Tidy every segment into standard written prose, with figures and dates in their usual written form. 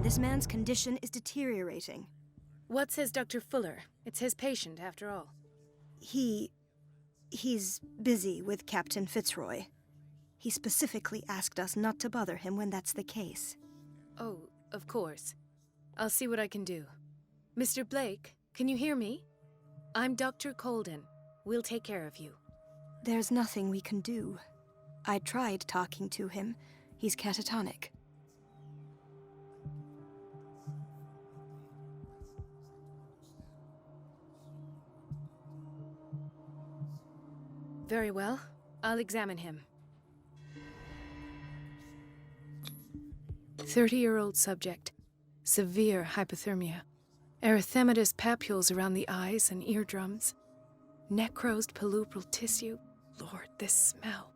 This man's condition is deteriorating. What says Dr. Fuller? It's his patient, after all. He's busy with Captain Fitzroy. He specifically asked us not to bother him when that's the case. Oh, of course. I'll see what I can do. Mr. Blake, can you hear me? I'm Dr. Colden. We'll take care of you. There's nothing we can do. I tried talking to him. He's catatonic. Very well. I'll examine him. 30-year-old subject. Severe hypothermia. Erythematous papules around the eyes and eardrums. Necrosed palpebral tissue. Lord, this smell.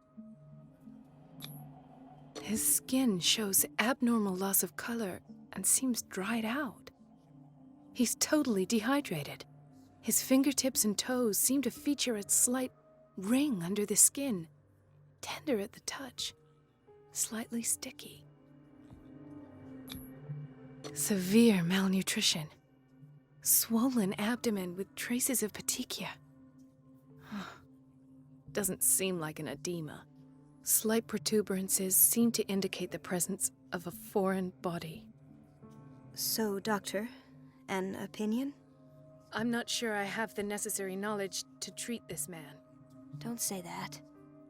His skin shows abnormal loss of color and seems dried out. He's totally dehydrated. His fingertips and toes seem to feature a slight ring under the skin. Tender at the touch. Slightly sticky. Severe malnutrition. Swollen abdomen with traces of petechia. Doesn't seem like an edema. Slight protuberances seem to indicate the presence of a foreign body. So, Doctor, an opinion? I'm not sure I have the necessary knowledge to treat this man. Don't say that.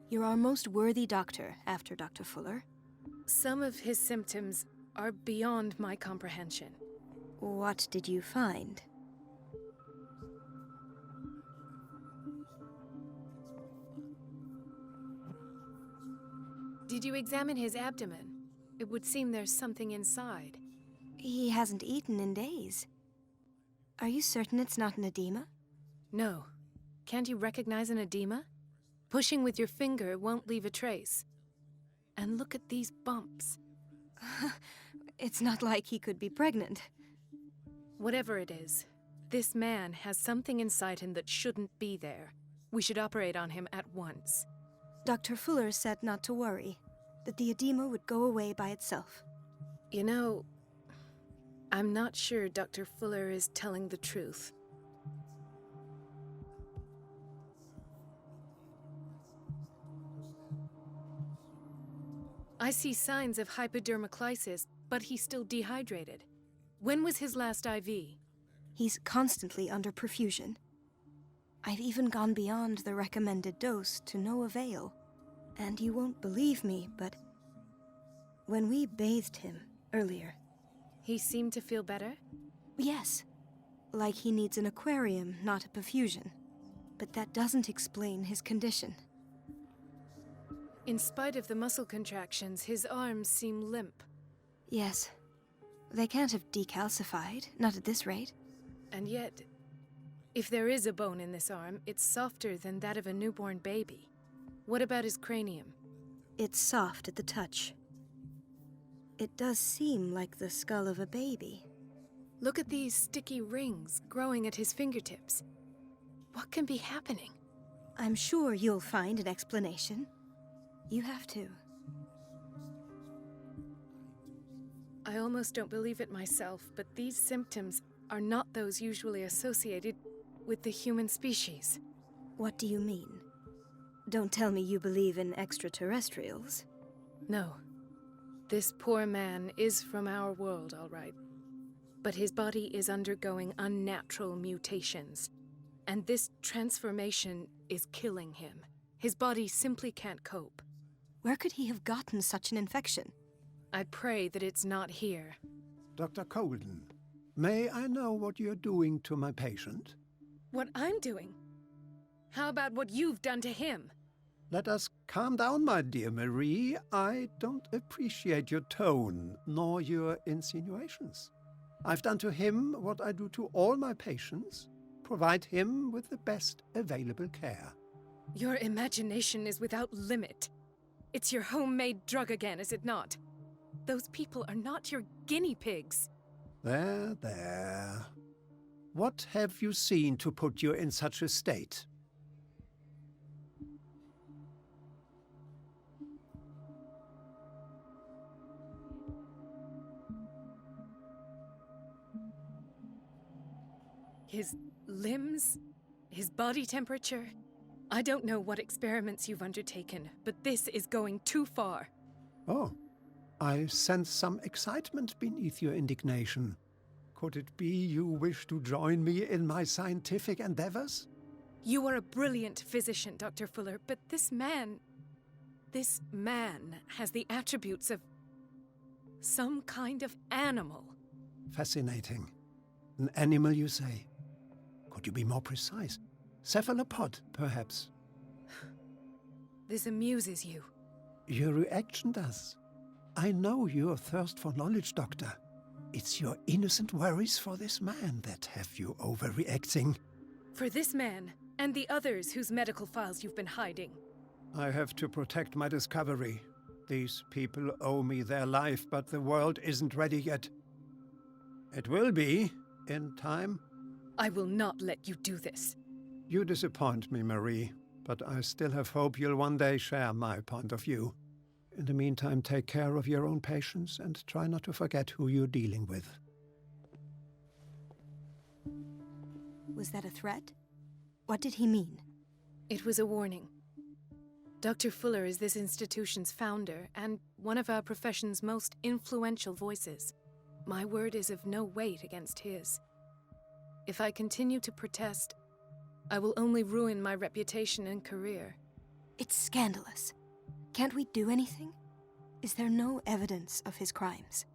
You're our most worthy doctor after Dr. Fuller. Some of his symptoms are beyond my comprehension. What did you find? Did you examine his abdomen? It would seem there's something inside. He hasn't eaten in days. Are you certain it's not an edema? No. Can't you recognize an edema? Pushing with your finger won't leave a trace. And look at these bumps. It's not like he could be pregnant. Whatever it is, this man has something inside him that shouldn't be there. We should operate on him at once. Dr. Fuller said not to worry, that the edema would go away by itself. You know, I'm not sure Dr. Fuller is telling the truth. I see signs of hypodermoclysis, but he's still dehydrated. When was his last IV? He's constantly under perfusion. I've even gone beyond the recommended dose to no avail. And you won't believe me, but when we bathed him earlier... He seemed to feel better? Yes. Like he needs an aquarium, not a perfusion. But that doesn't explain his condition. In spite of the muscle contractions, his arms seem limp. Yes. They can't have decalcified, not at this rate. And yet, if there is a bone in this arm, it's softer than that of a newborn baby. What about his cranium? It's soft at the touch. It does seem like the skull of a baby. Look at these sticky rings growing at his fingertips. What can be happening? I'm sure you'll find an explanation. You have to. I almost don't believe it myself, but these symptoms are not those usually associated with the human species. What do you mean? Don't tell me you believe in extraterrestrials. No. This poor man is from our world, all right. But his body is undergoing unnatural mutations. And this transformation is killing him. His body simply can't cope. Where could he have gotten such an infection? I pray that it's not here. Dr. Colden, may I know what you're doing to my patient? What I'm doing? How about what you've done to him? Let us calm down, my dear Marie. I don't appreciate your tone, nor your insinuations. I've done to him what I do to all my patients, provide him with the best available care. Your imagination is without limit. It's your homemade drug again, is it not? Those people are not your guinea pigs. There, there. What have you seen to put you in such a state? His limbs, his body temperature. I don't know what experiments you've undertaken, but this is going too far. Oh, I sense some excitement beneath your indignation. Could it be you wish to join me in my scientific endeavors? You are a brilliant physician, Dr. Fuller, but this man has the attributes of some kind of animal. Fascinating. An animal, you say? Could you be more precise? Cephalopod, perhaps? This amuses you. Your reaction does. I know your thirst for knowledge, Doctor. It's your innocent worries for this man that have you overreacting. For this man, and the others whose medical files you've been hiding. I have to protect my discovery. These people owe me their life, but the world isn't ready yet. It will be, in time. I will not let you do this. You disappoint me, Marie, but I still have hope you'll one day share my point of view. In the meantime, take care of your own patients and try not to forget who you're dealing with. Was that a threat? What did he mean? It was a warning. Dr. Fuller is this institution's founder and one of our profession's most influential voices. My word is of no weight against his. If I continue to protest, I will only ruin my reputation and career. It's scandalous. Can't we do anything? Is there no evidence of his crimes?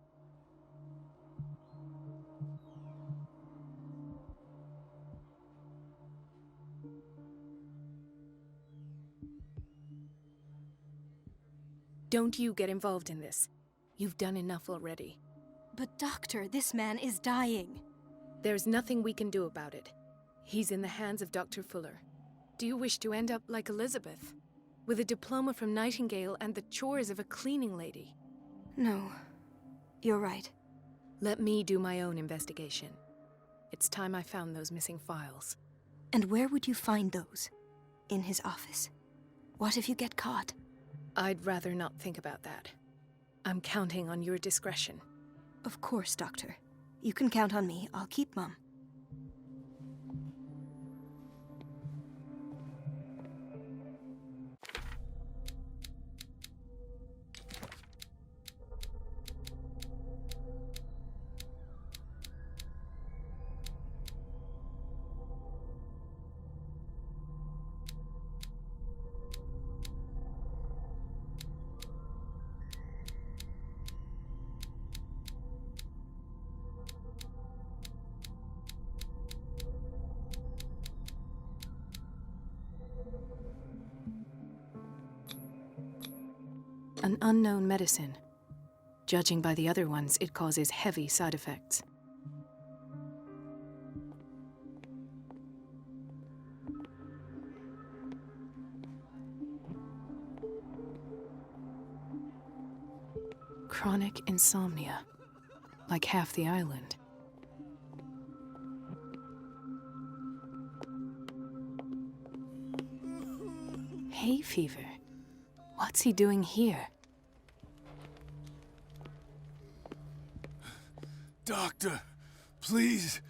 Don't you get involved in this. You've done enough already. But doctor, this man is dying. There's nothing we can do about it. He's in the hands of Dr. Fuller. Do you wish to end up like Elizabeth? With a diploma from Nightingale and the chores of a cleaning lady? No, you're right. Let me do my own investigation. It's time I found those missing files. And where would you find those? In his office? What if you get caught? I'd rather not think about that. I'm counting on your discretion. Of course, Doctor. You can count on me. I'll keep mum. An unknown medicine. Judging by the other ones, it causes heavy side effects. Chronic insomnia. Like half the island. Hay fever. What's he doing here? Doctor, please.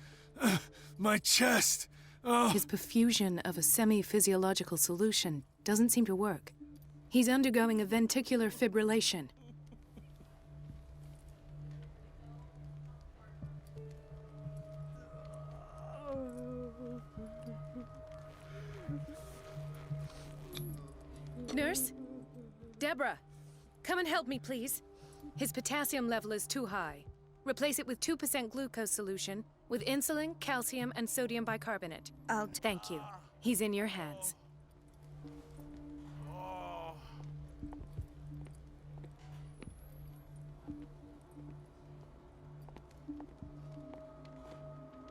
My chest. Oh. His perfusion of a semi-physiological solution doesn't seem to work. He's undergoing a ventricular fibrillation. Nurse? Deborah, come and help me, please. His potassium level is too high. Replace it with 2% glucose solution with insulin, calcium, and sodium bicarbonate. Thank you. He's in your hands.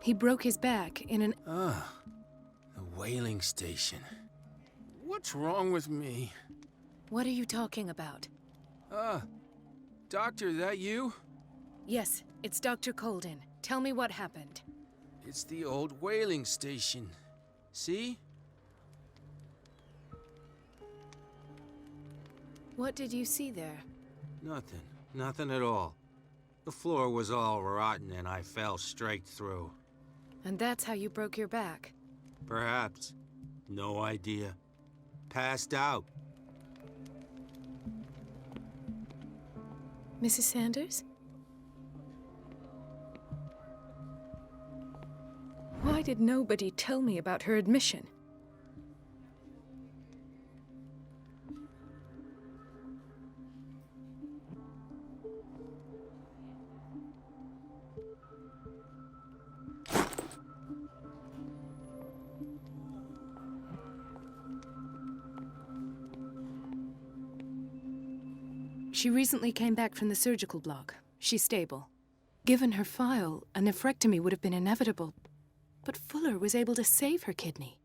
He broke his back in an... The whaling station. What's wrong with me? What are you talking about? Doctor, that you? Yes, it's Dr. Colden. Tell me what happened. It's the old whaling station. See? What did you see there? Nothing. Nothing at all. The floor was all rotten and I fell straight through. And that's how you broke your back. Perhaps. No idea. Passed out. Mrs. Sanders? Why did nobody tell me about her admission? She recently came back from the surgical block. She's stable. Given her file, a nephrectomy would have been inevitable. But Fuller was able to save her kidney.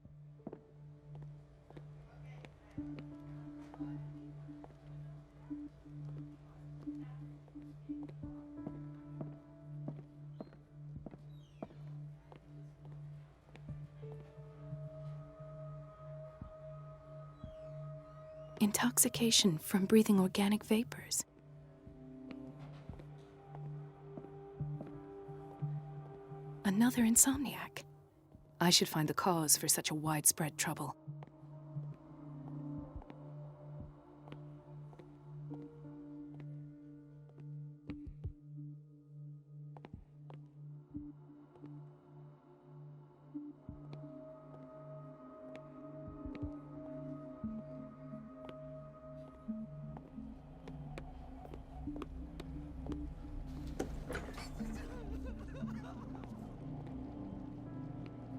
Intoxication from breathing organic vapors. Another insomniac. I should find the cause for such a widespread trouble.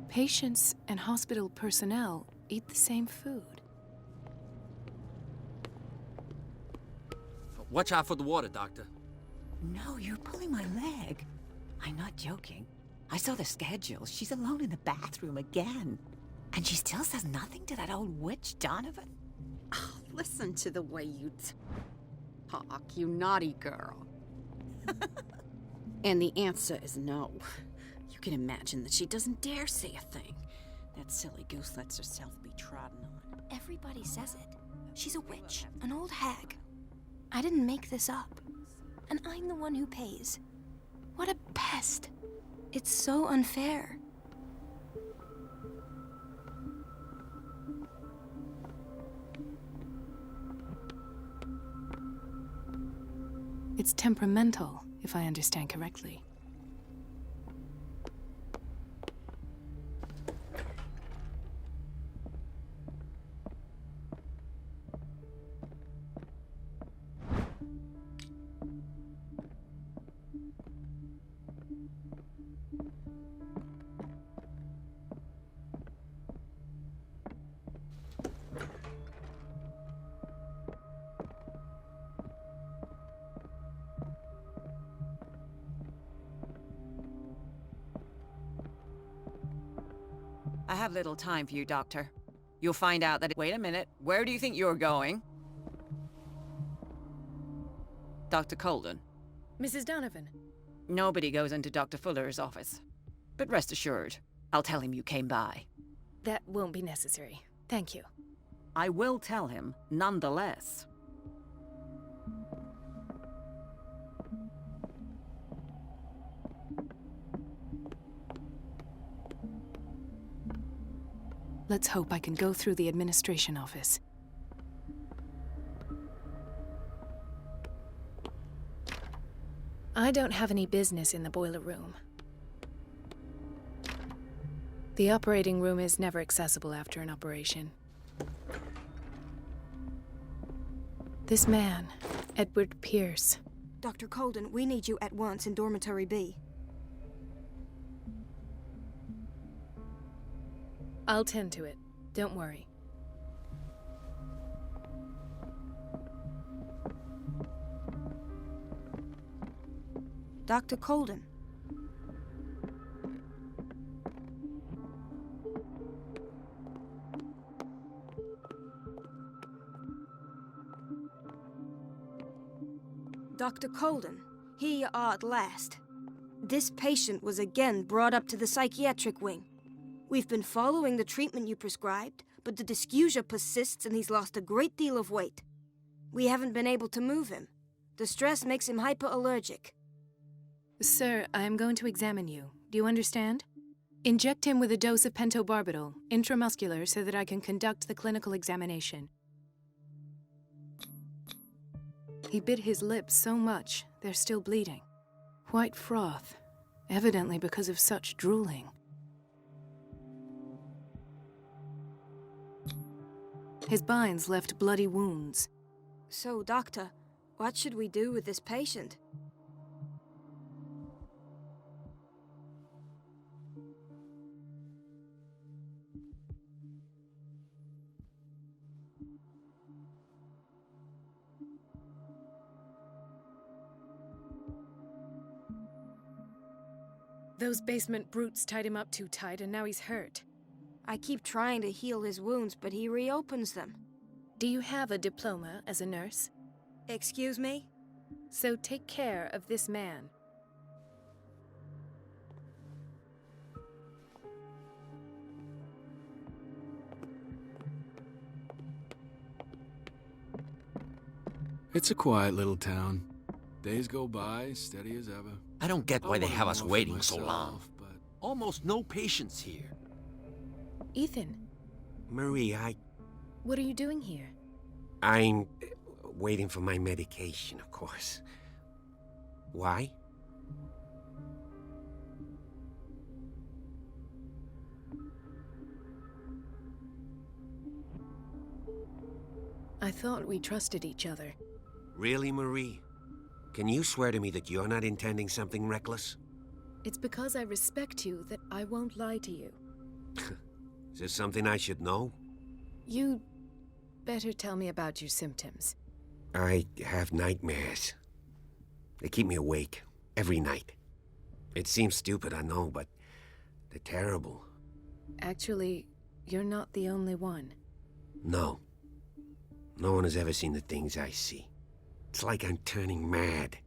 Patients and hospital personnel eat the same food. Watch out for the water, Doctor. No, you're pulling my leg. I'm not joking. I saw the schedule. She's alone in the bathroom again. And she still says nothing to that old witch, Donovan? Oh, listen to the way you talk, you naughty girl. And the answer is no. You can imagine that she doesn't dare say a thing. That silly goose lets herself be trodden on. Everybody says it. She's a witch, an old hag. I didn't make this up. And I'm the one who pays. What a pest. It's so unfair. It's temperamental, if I understand correctly. I have little time for you, Doctor. You'll find out that— Wait a minute. Where do you think you're going? Dr. Colden. Mrs. Donovan. Nobody goes into Dr. Fuller's office. But rest assured, I'll tell him you came by. That won't be necessary. Thank you. I will tell him, nonetheless. Let's hope I can go through the administration office. I don't have any business in the boiler room. The operating room is never accessible after an operation. This man, Edward Pierce. Dr. Colden, we need you at once in Dormitory B. I'll tend to it. Don't worry. Dr. Colden. Dr. Colden, here you are at last. This patient was again brought up to the psychiatric wing. We've been following the treatment you prescribed, but the dysgeusia persists and he's lost a great deal of weight. We haven't been able to move him. The stress makes him hyperallergic. Sir, I am going to examine you. Do you understand? Inject him with a dose of pentobarbital, intramuscular, so that I can conduct the clinical examination. He bit his lips so much, they're still bleeding. White froth, evidently because of such drooling. His binds left bloody wounds. So, Doctor, what should we do with this patient? Those basement brutes tied him up too tight, and now he's hurt. I keep trying to heal his wounds, but he reopens them. Do you have a diploma as a nurse? Excuse me? So take care of this man. It's a quiet little town. Days go by, steady as ever. I don't get why I they want have more us for waiting so long. myself, but Almost no patients here. Ethan, Marie, what are you doing here? I'm waiting for my medication, of course. Why? I thought we trusted each other. Really, Marie? Can you swear to me that you're not intending something reckless? It's because I respect you that I won't lie to you. Is there something I should know? You'd better tell me about your symptoms. I have nightmares. They keep me awake every night. It seems stupid, I know, but they're terrible. Actually, you're not the only one. No. No one has ever seen the things I see. It's like I'm turning mad.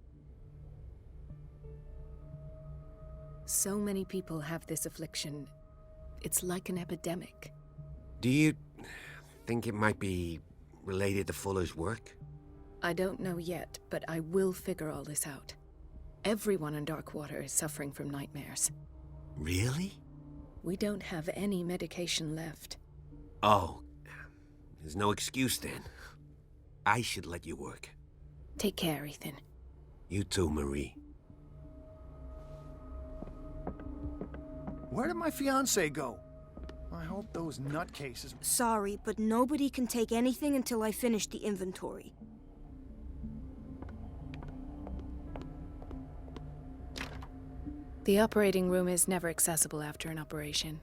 So many people have this affliction. It's like an epidemic. Do you think it might be related to Fuller's work? I don't know yet, but I will figure all this out. Everyone in Darkwater is suffering from nightmares. Really? We don't have any medication left. Oh, there's no excuse then. I should let you work. Take care, Ethan. You too, Marie. Where did my fiancé go? I hope those nutcases... Sorry, but nobody can take anything until I finish the inventory. The operating room is never accessible after an operation.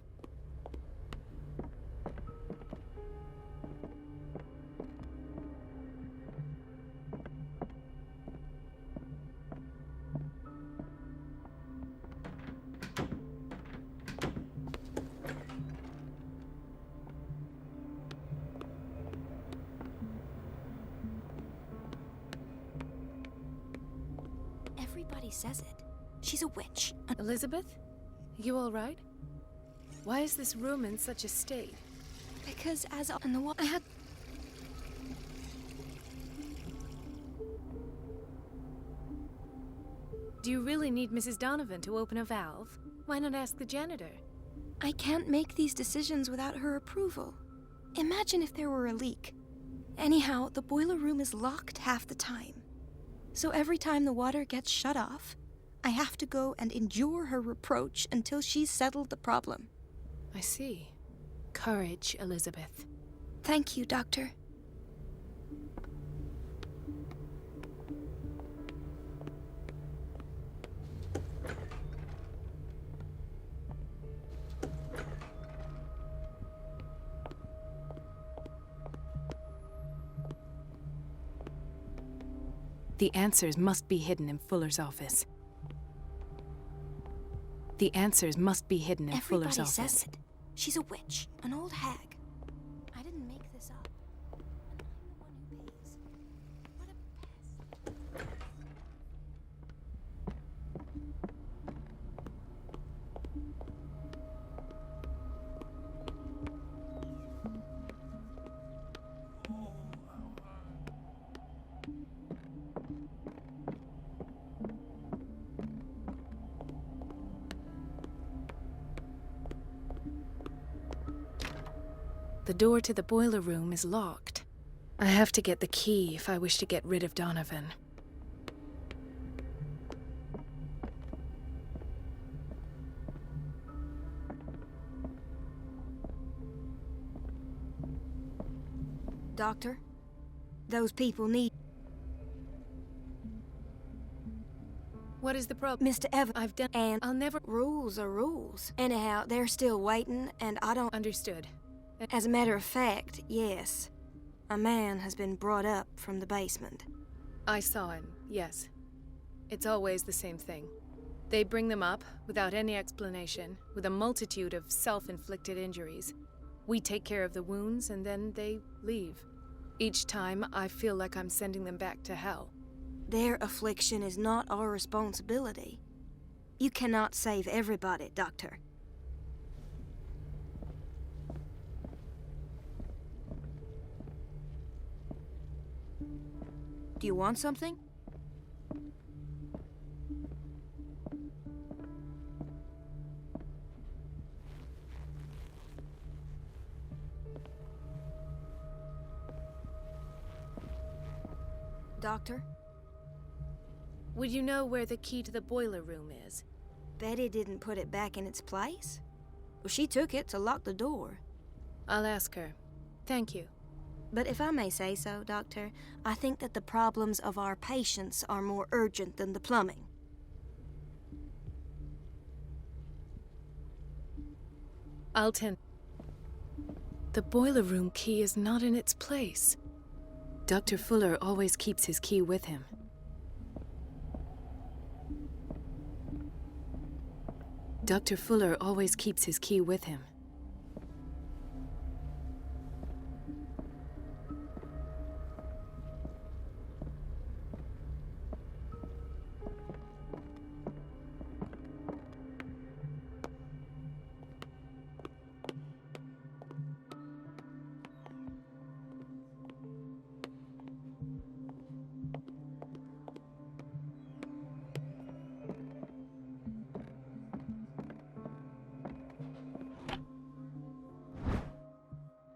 Everybody says it. She's a witch. Elizabeth? You all right? Why is this room in such a state? Because as on the wall, I had... Do you really need Mrs. Donovan to open a valve? Why not ask the janitor? I can't make these decisions without her approval. Imagine if there were a leak. Anyhow, the boiler room is locked half the time. So every time the water gets shut off, I have to go and endure her reproach until she's settled the problem. I see. Courage, Elizabeth. Thank you, Doctor. The answers must be hidden in Fuller's office. The answers must be hidden in Fuller's Everybody office. says it. She's a witch, an old hag. I didn't make this up. And I'm the one who pays. What a pest. The door to the boiler room is locked. I have to get the key if I wish to get rid of Donovan. Doctor, those people need... What is the problem? Mr. Evans. I've done... And I'll never... rules are rules. Anyhow, they're still waiting, and I don't... Understood. As a matter of fact, yes. A man has been brought up from the basement. I saw him, yes. It's always the same thing. They bring them up, without any explanation, with a multitude of self-inflicted injuries. We take care of the wounds, and then they leave. Each time, I feel like I'm sending them back to hell. Their affliction is not our responsibility. You cannot save everybody, Doctor. Do you want something? Doctor? Would you know where the key to the boiler room is? Betty didn't put it back in its place. Well, she took it to lock the door. I'll ask her. Thank you. But if I may say so, Doctor, I think that the problems of our patients are more urgent than the plumbing. I'll tend... The boiler room key is not in its place. Dr. Fuller always keeps his key with him. Dr. Fuller always keeps his key with him.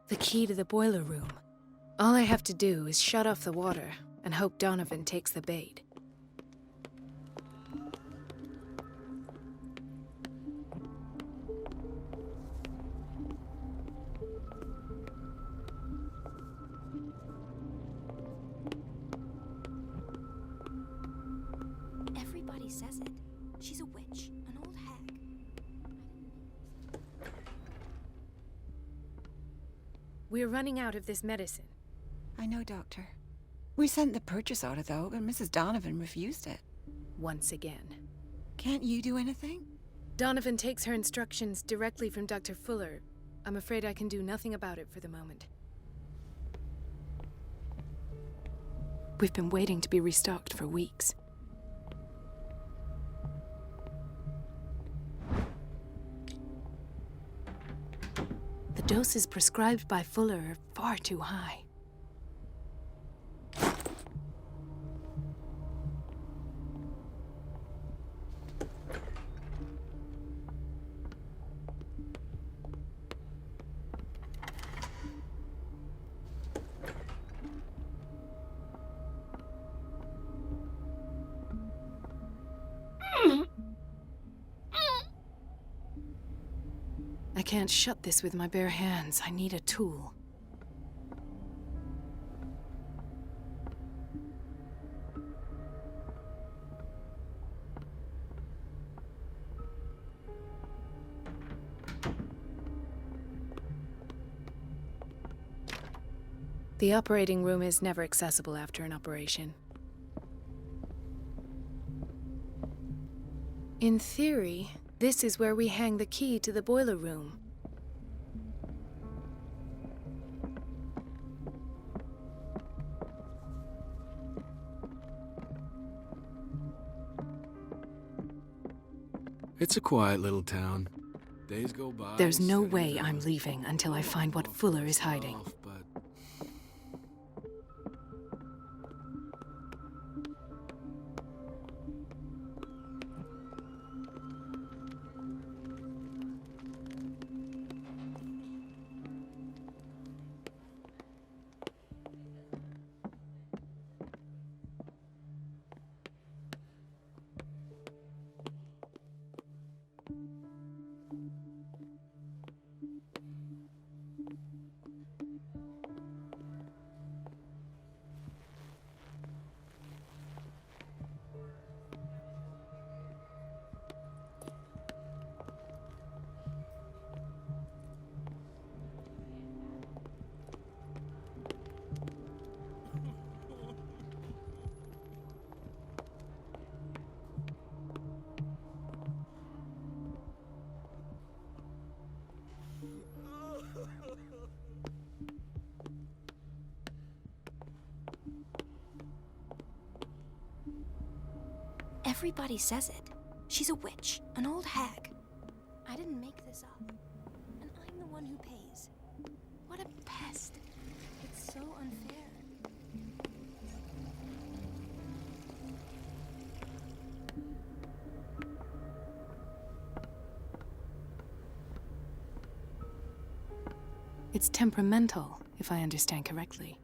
The key to the boiler room. All I have to do is shut off the water and hope Donovan takes the bait. Everybody says it. She's a witch, an old hag. We're running out of this medicine. I know, Doctor. We sent the purchase order, though, and Mrs. Donovan refused it. Once again. Can't you do anything? Donovan takes her instructions directly from Dr. Fuller. I'm afraid I can do nothing about it for the moment. We've been waiting to be restocked for weeks. The doses prescribed by Fuller are far too high. I can't shut this with my bare hands. I need a tool. The operating room is never accessible after an operation. In theory, this is where we hang the key to the boiler room. It's a quiet little town. Days go by. There's no steady way as I'm ever. leaving until I find what Fuller is hiding. Off, but Everybody says it. She's a witch, an old hag. I didn't make this up. And I'm the one who pays. What a pest. It's so unfair. It's temperamental, if I understand correctly.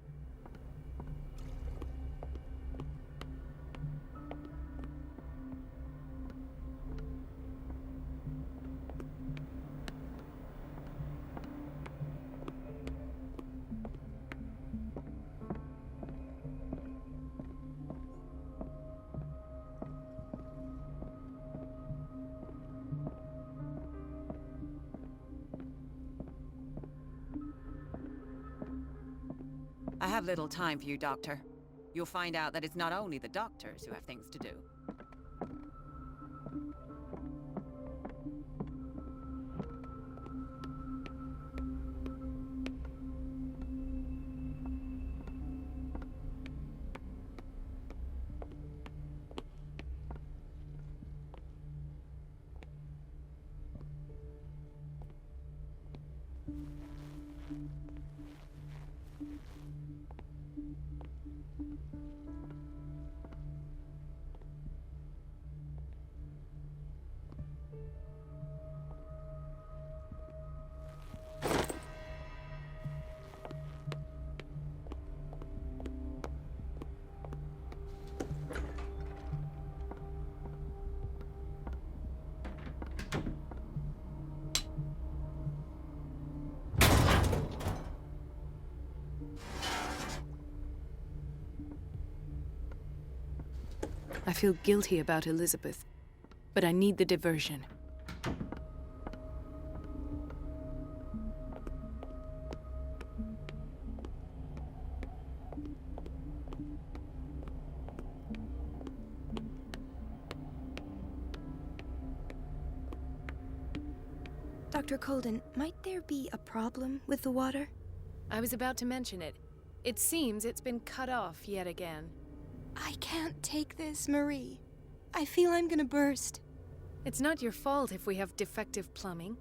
I have little time for you, Doctor. You'll find out that it's not only the doctors who have things to do. I feel guilty about Elizabeth, but I need the diversion. Dr. Colden, might there be a problem with the water? I was about to mention it. It seems it's been cut off yet again. I can't take this, Marie. I feel I'm gonna burst. It's not your fault if we have defective plumbing.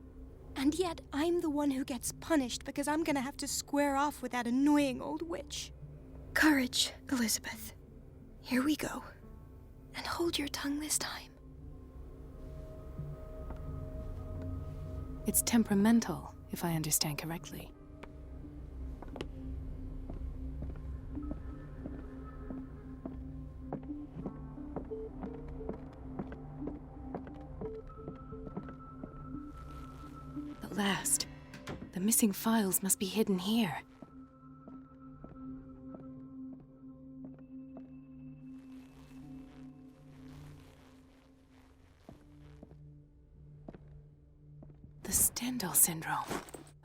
And yet, I'm the one who gets punished because I'm gonna have to square off with that annoying old witch. Courage, Elizabeth. Here we go. And hold your tongue this time. It's temperamental, if I understand correctly. At last, the missing files must be hidden here. The Stendhal syndrome.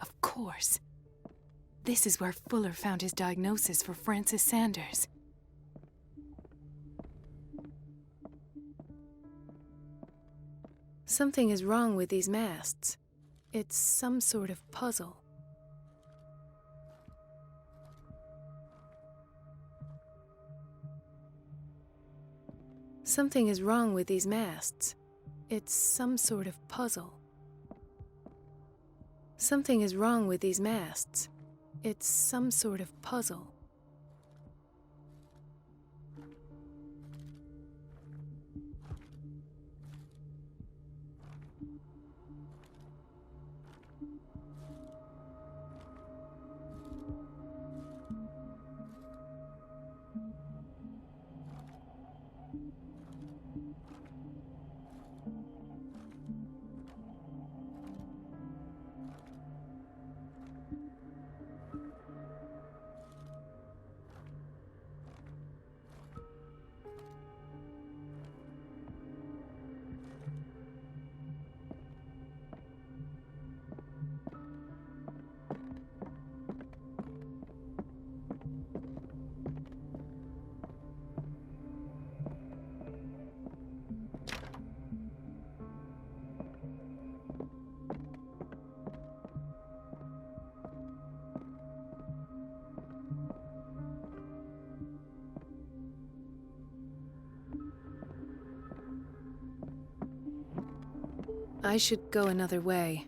Of course. This is where Fuller found his diagnosis for Francis Sanders. Something is wrong with these masts. It's some sort of puzzle. Something is wrong with these masts. It's some sort of puzzle. Something is wrong with these masts. It's some sort of puzzle. I should go another way.